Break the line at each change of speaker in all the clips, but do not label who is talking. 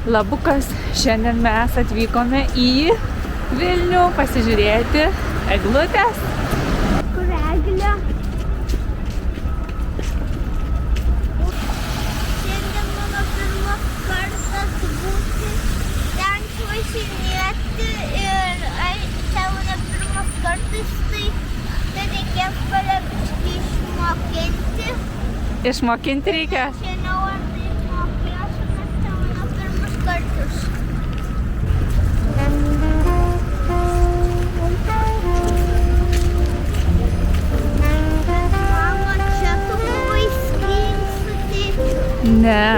Labukas. Šiandien mes atvykome į Vilnių pasižiūrėti eglutės.
Kur eglė? Šiandien mano pirmas kartas būti ten važinėti ir čia mano pirmas kartas, tai reikės palebiškai išmokinti.
Išmokinti reikia?
Žinau, ar tai išmokėsiu, nes čia mano pirmas kartas. Mama, čia tu buvai skryn su tėčiu.
Ne.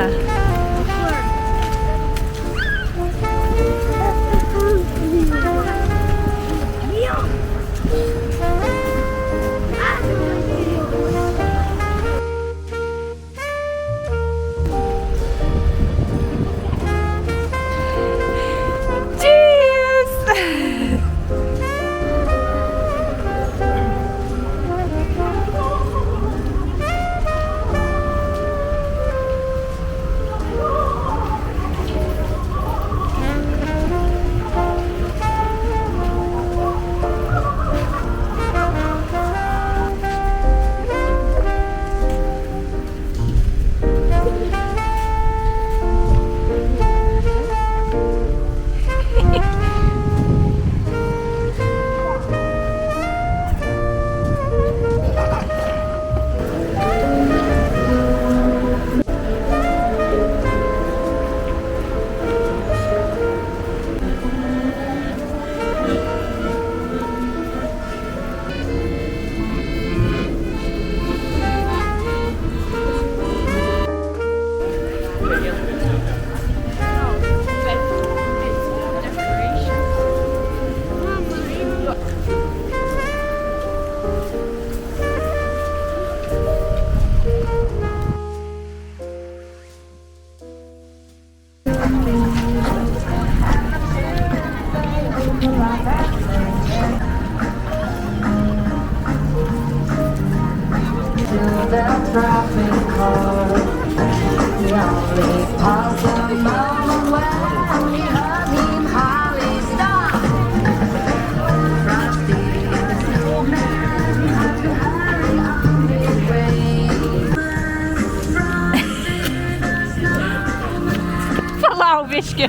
Palauk, biški.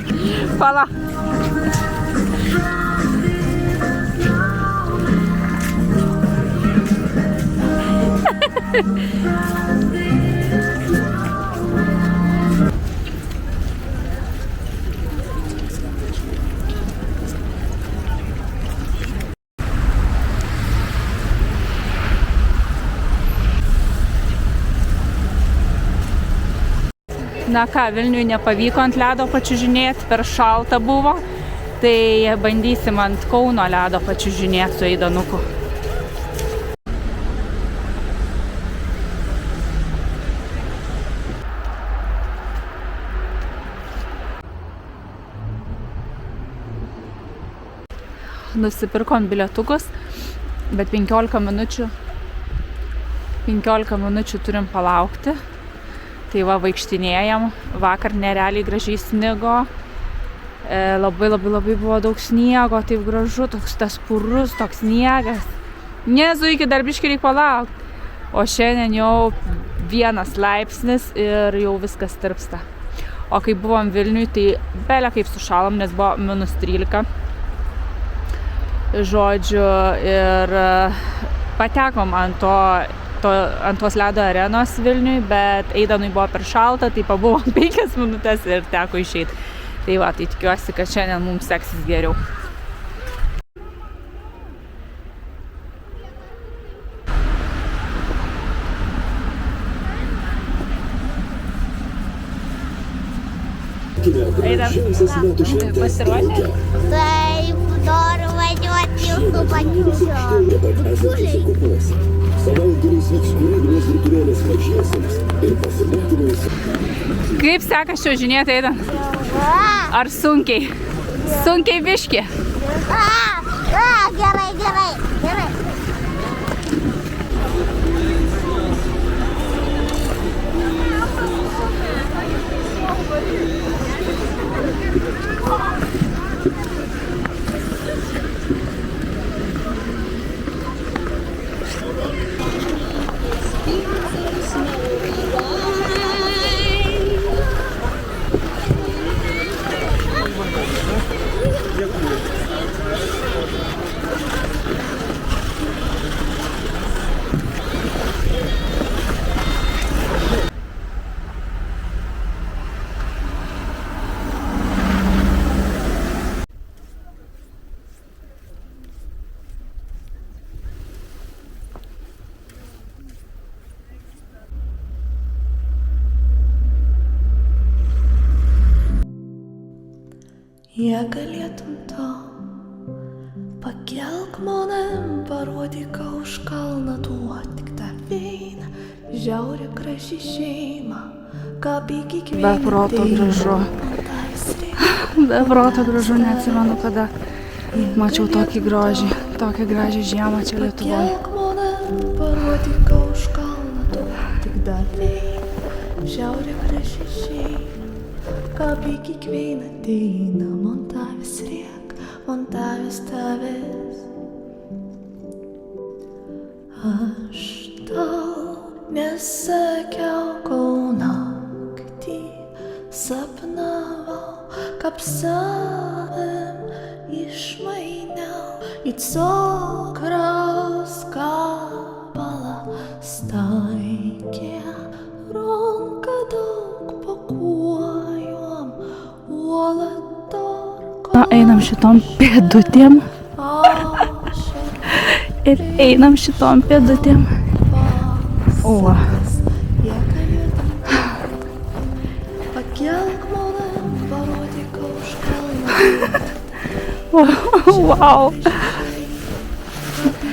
Palauk. Na ką, Vilniui nepavyko ant ledo pačiužinėti, per šalta buvo, tai bandysim ant Kauno ledo pačiužinėti su Eidanuku. Nusipirkom bilietukus, bet 15 minučių turim palaukti. Tai va, vaikštinėjam, vakar nerealiai gražiai snigo, labai buvo daug sniego, taip gražu, toks tas purus, toks sniegas. Nezu, iki darbiškai reikia palaukti. O šiandien jau 1 laipsnis ir jau viskas tirpsta. O kai buvom Vilniui, tai belė kaip sušalom, nes buvo -13. Žodžiu, ir patekom ant tos ledo arenos Vilniui, bet Eidanui buvo per šalta, tai pabuvom 5 minutės ir teko išeiti. Tai va, tai tikiuosi, kad šiandien mums seksis geriau. Eidan, pasiruošę?
Taip, noriu važiuoti jūsų pačiūžio.
Savaitgaliais vyks kūrybinės virtuvėlės mažiesiems ir pasimokymais.
Kaip sekas čiuožinėti, Eidan? Ar sunkiai? Sunkiai biški?
Gerai.
Jei galėtum to, pakelk manim, parodyk už kalną, duot tik tą veiną, žiauri graži šeima, kaip kiekvieną
Be proto gražu. Be proto gražu, neatsimenu kada mačiau tokią gražią žiemą čia Lietuvoje.
Pakelk manim, parodyk už kalną, duot tik tą veiną, žiauri graži šeima. Kaip kiekvieną dieną, man tavęs riek, man tavęs. Aš tau nesakiau, kol naktį sapnavau, kaip savim išmainiau į cukraus gabalą staigė, ranka daug pakuoju.
Na, einam šitom pėdutėm. Ir einam šitom pėdutėm. O.
Pakelk manim, parodyk už kalną.
Wow.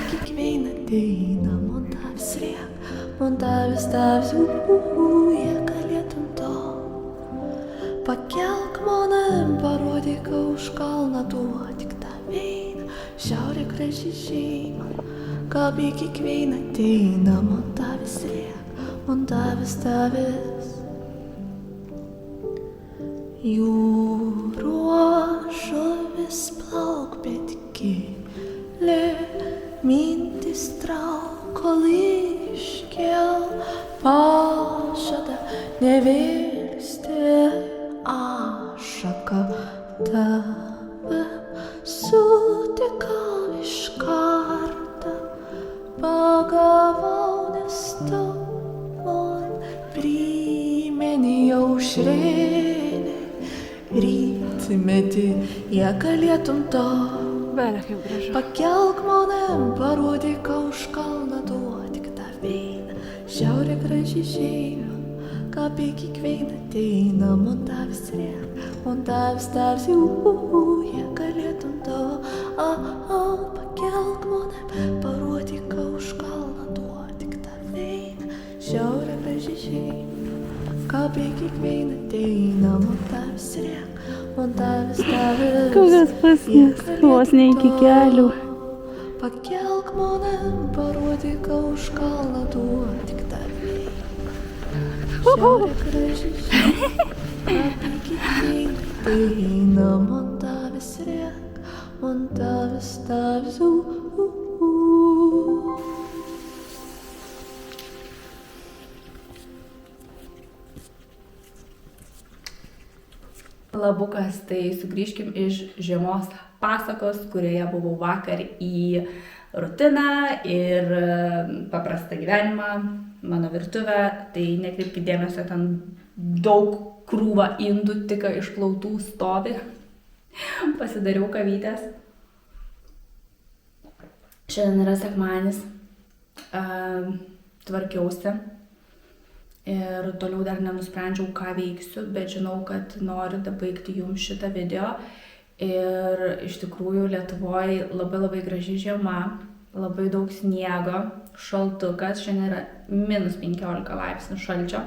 Kiekvieną dieną man tavęs riek, man tavęs. Jei galėtum to. Pakelk manim, parodyk už kalną, duot tik tą veiną, žiauri graži šeima, kaip kiekvieną dieną, man tavęs riek, man tavęs. Jūros žuvis plauk, bet gili mintis trauk, kol iškel pažada nevirsti. Ašaka tave sutikau iš karto, pagavau, nes tu man primeni aušrinį rytmetį. Jei galėtum to,
Belė kaip gražu.
pakelk manim, parodyk už kalną, duot tik tą veiną, žiauri graži šeima. Kaip kiekvieną dieną, man tavęs riek, man tavęs. Jei galėtum to, pakelk manim, parodyk už kalną, duot tik tą veiną, žiauri graži šeima. Kaip kiekvieną dieną, man tavęs riek, man tavęs.
Kokios pasnės, vos ne iki kelių.
Pakelk manim, parodyk už kalną, duot tik tą veiną. Žiauri graži šeima, kaip kiekvieną dieną, man tavęs riek, man tavęs.
Labukas, tai sugrįžkim iš žiemos pasakos, kurioje buvau vakar į rutiną ir paprastą gyvenimą, mano virtuvę, tai nekreipkite dėmesio, ten daug krūva indų tik išplautų stovi. Pasidariau kavytės. Šiandien yra sekmadienis, tvarkiausi ir toliau dar nenusprendžiau, ką veiksiu, bet žinau, kad noriu dabaigti jums šitą video. Ir iš tikrųjų Lietuvoje labai graži žiema, labai daug sniego, šaltukas, šiandien yra -15 laipsnių šalčio.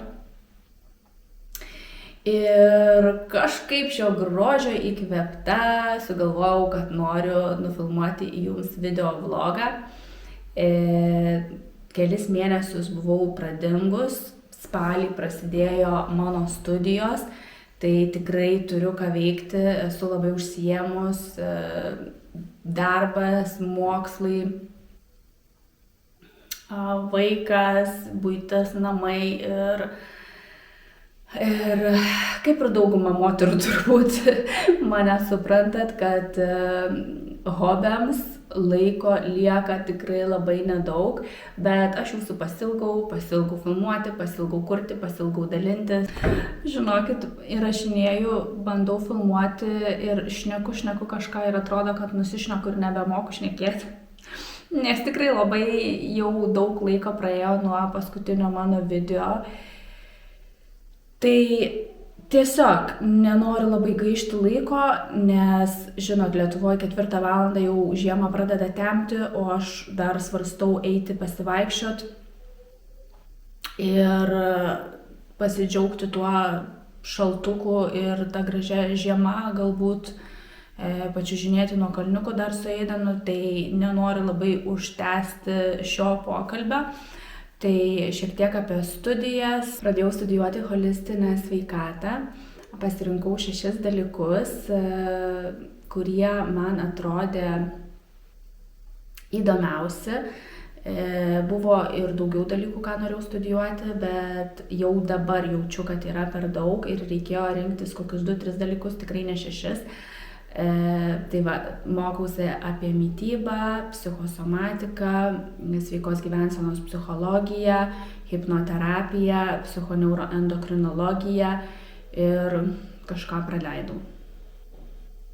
Ir kažkaip šio grožio įkvėpta sugalvojau, kad noriu nufilmuoti jums video vlogą. Kelis mėnesius buvau pradingus, spalį prasidėjo mano studijos, Tai tikrai turiu ką veikti, esu labai užsiėmus, darbas, mokslai, vaikas, buitis, namai ir kaip ir dauguma moterų turbūt mane suprantat, kad hobiams laiko lieka tikrai labai nedaug, bet aš jūsų pasilgau filmuoti, pasilgau kurti, pasilgau dalintis. Žinokit, įrašinėju, bandau filmuoti ir šneku kažką ir atrodo, kad nusišneku ir nebemoku šnekėti. Nes tikrai labai jau daug laiko praėjo nuo paskutinio mano video. Tai tiesiog nenoriu labai gaišti laiko, nes, žinot, Lietuvoje 4 valandą jau žiemą pradeda temti, o aš dar svarstau eiti pasivaikščiot ir pasidžiaugti tuo šaltuku ir tą gražią žiemą, galbūt pačiužinėti nuo kalniukų dar su Eidenu, tai nenoriu labai užtęsti šio pokalbio. Tai šiek tiek apie studijas. Pradėjau studijuoti holistinę sveikatą. Pasirinkau 6 dalykus, kurie man atrodė įdomiausi. Buvo ir daugiau dalykų, ką norėjau studijuoti, bet jau dabar jaučiu, kad yra per daug ir reikėjo rinktis kokius 2-3 dalykus, tikrai ne 6. Tai va, mokausi apie mitybą, psichosomatiką, sveikos gyvensenos psichologiją, hipnoterapiją, psichoneuroendokrinologiją ir kažką praleidau.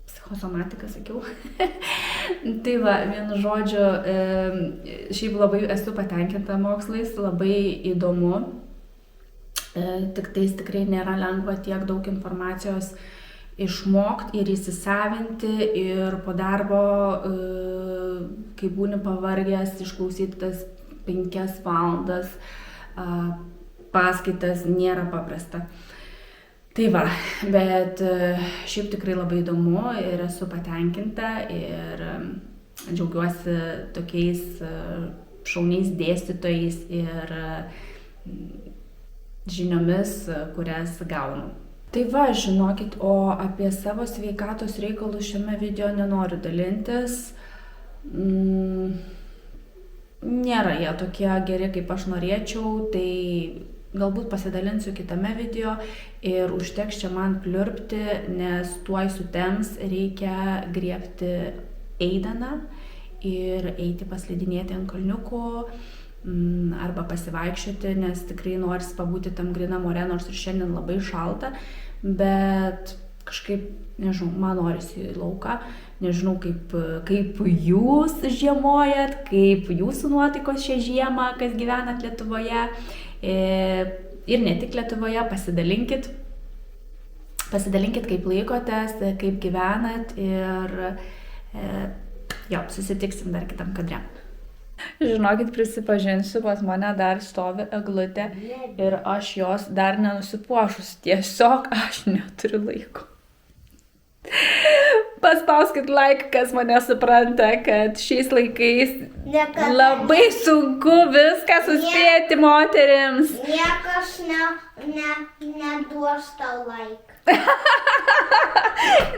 Psichosomatiką sakiau. Tai va, vienu žodžiu, šiaip labai esu patenkinta mokslais, labai įdomu. Tik tais tikrai nėra lengva tiek daug informacijos išmokti ir įsisavinti ir po darbo, kai būni pavargęs, išklausyti tas 5 valandas paskaitas nėra paprasta. Tai va, bet šiaip tikrai labai įdomu ir esu patenkinta ir džiaugiuosi tokiais šauniais dėstytojais ir žiniomis, kurias gaunu. Tai va, žinokit, o apie savo sveikatos reikalus šiame video nenoriu dalintis. Nėra jie tokie geri, kaip aš norėčiau, tai galbūt pasidalinsiu kitame video ir užteks čia man pliurpti, nes tuoj sutems, reikia griebti Eideną ir eiti paslidinėti ant kalniukų arba pasivaikščioti, nes tikrai norisi pabūti tam grynam ore, nors ir šiandien labai šalta, bet kažkaip, nežinau, man norisi į lauką, nežinau kaip jūs žiemojat, kaip jūsų nuotaikos šią žiemą, kas gyvenat Lietuvoje ir ne tik Lietuvoje, pasidalinkit kaip laikotės, kaip gyvenat ir jo, susitiksim dar kitam kadre. Žinokit, prisipažinsiu, pas mane dar stovi eglutė ir aš jos dar nenusipuošus. Tiesiog aš neturiu laiko. Paspauskit like, kas mane supranta, kad šiais laikais labai sunku viską suspėti moterims.
Niekas neduos tau like.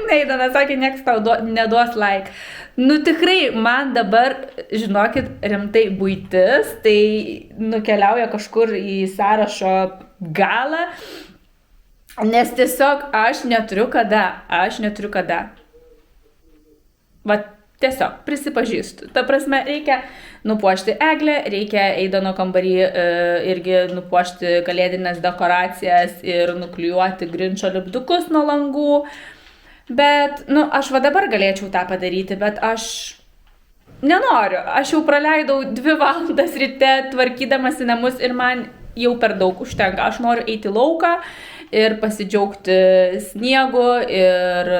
Neidana sakė, niekas tau neduos like. Nu tikrai, man dabar, žinokit, rimtai buitis, tai nukeliauja kažkur į sąrašo galą, nes tiesiog aš neturiu kada. Va, tiesiog prisipažįstu. Ta prasme, reikia nupuošti eglę, reikia Eideno kambarį irgi nupuošti kalėdinės dekoracijas ir nuklijuoti grinčo lipdukus nuo langų. Bet, aš va dabar galėčiau tą padaryti, bet aš nenoriu. Aš jau praleidau 2 valandas ryte tvarkydamasi namus ir man jau per daug užtenka. Aš noriu eiti į lauką ir pasidžiaugti sniegu ir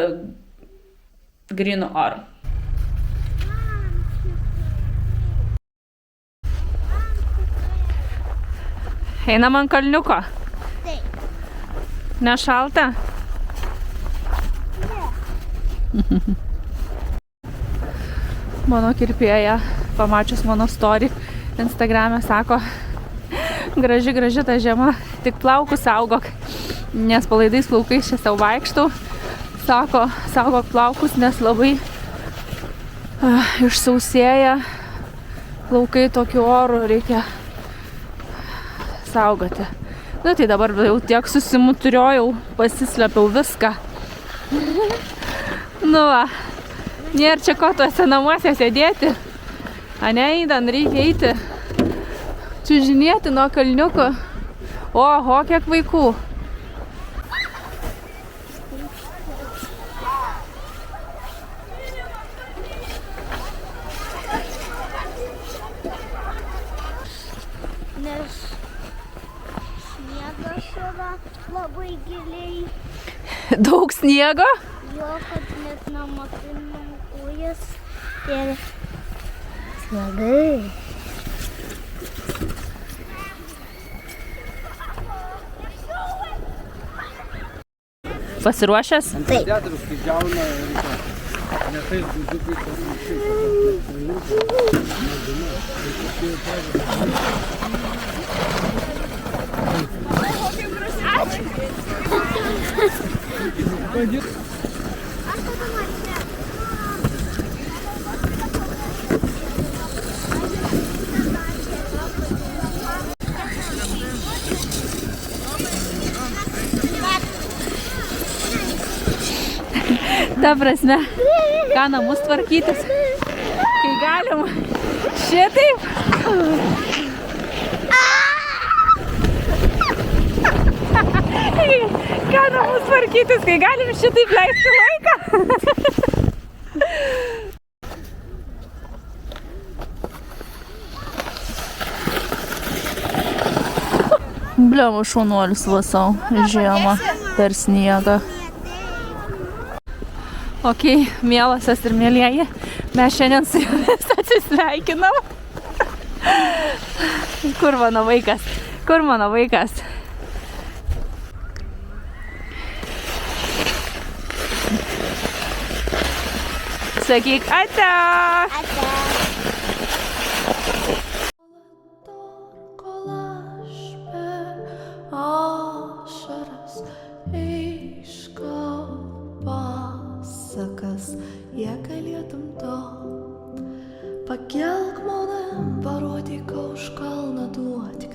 grynu oru. Einam ant kalniuko.
Taip.
Nešalta? Mano kirpėja, pamačius mano story Instagrame, sako, graži ta žiema, tik plaukus saugok. nes palaidais plaukais čia savo vaikštau. Sako, saugok plaukus, nes labai išsausėja plaukai tokiu oru, reikia saugoti. Nu tai dabar jau tiek susimuturiojau, pasislėpiau viską. Nu va, nėra čia ko tuose namuose sėdėti. Ane, ten reikia eiti, čiužinėti nuo kalniuko. Oho, kiek vaikų.
Nes sniegas yra labai giliai.
Daug sniego?
Jo, kad net nematai kojas ir sniegai.
Pasiruošęs?
Taip.
Ta prasme, ką namus tvarkytis, kai galim šitaip. Ką namus tvarkytis, kai galim šitaip leisti laiką. Bliavo šaunuolis vasau žiemą per sniegą. Ok, mielosios ir mielieji, mes šiandien su jumis atsisveikinam. Kur mano vaikas? Kur mano vaikas? Sakyk, ate!
Ate.
Kol aš per ašaras iškau pasakas, jei galėtum to. Pakelk mane, parodyk už kalną duoti.